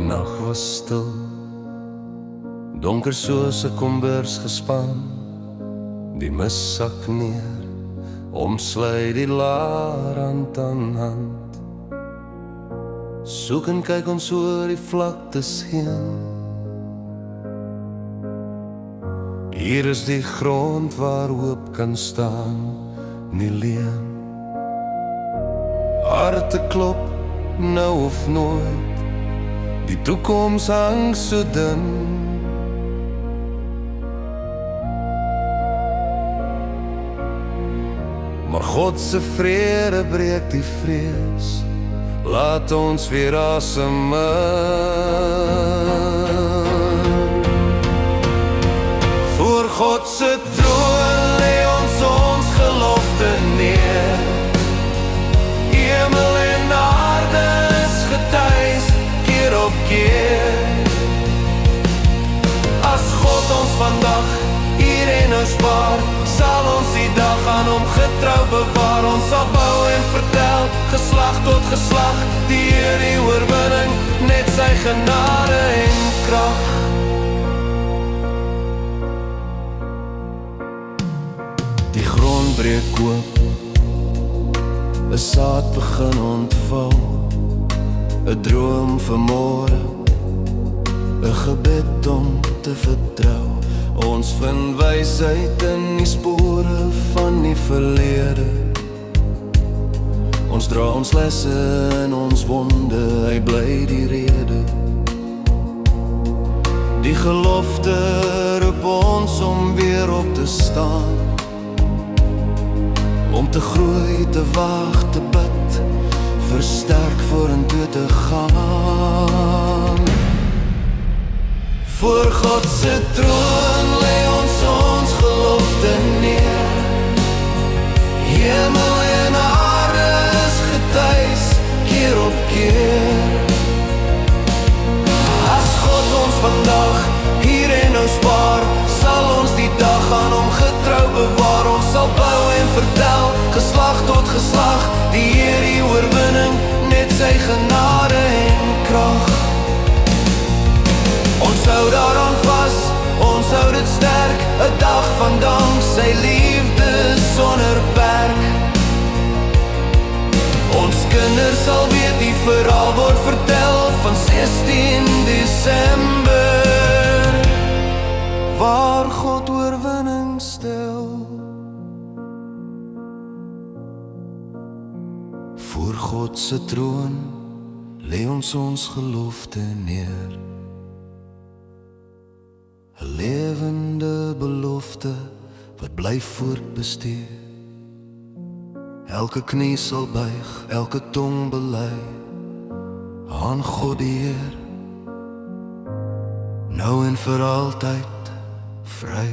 nag was stil, donker soos 'n kombers gespan. Die mis sak neer, omsluit die laar hand aan hand. Soek en kyk ons oor die vlaktes heen. Hier is die grond waar hoop kan staan, nie leen. Harte klop, nou of nooit, die toekoms hang so dun. Maar God se vrede breek die vrees, laat ons weer asem in. Voor God se troon lê ons gelofte neer. Hemel en aarde is getuig, keer op keer. As God ons vandag hier en nou spaar, sal ons die dag aan hom getrou bewaar. Ons sal bou en vertel, geslag tot geslag, die Heer die oorwinning, net sy genade en krag. Die grond breek oop, 'n saad begin ontvou, 'n droom vir môre, 'n gebed om te vertrou. Ons vind wysheid in die spore van die verlede. Ons dra ons lesse in ons wonde, hy bly die rede. Die gelofte roep ons om weer op te staan, om te groei, te waag, te bid, versterk vorentoe te gaan. Voor God se troon lê ons gelofte neer. Hemel en aarde is getuig, keer op keer. As God ons vandag hier en nou spaar, sal ons die dag aan hom getrou bewaar. Ons sal bou en vertel, geslag tot geslag, die Heer die oorwinning, net sy genade en krag. Ons hou daaraan vas, ons hou dit sterk, 'n dag van dank, sy liefde sonder perk. Ons kinders sal weet, die verhaal word vertel van 16 Desember, waar God oorwinning stel. Voor God se troon lê ons gelofte neer. 'n lewende belofte wat bly voortbesteed. Elke knie sal buig, elke tong bely aan God die Heer, nou en vir altyd vry.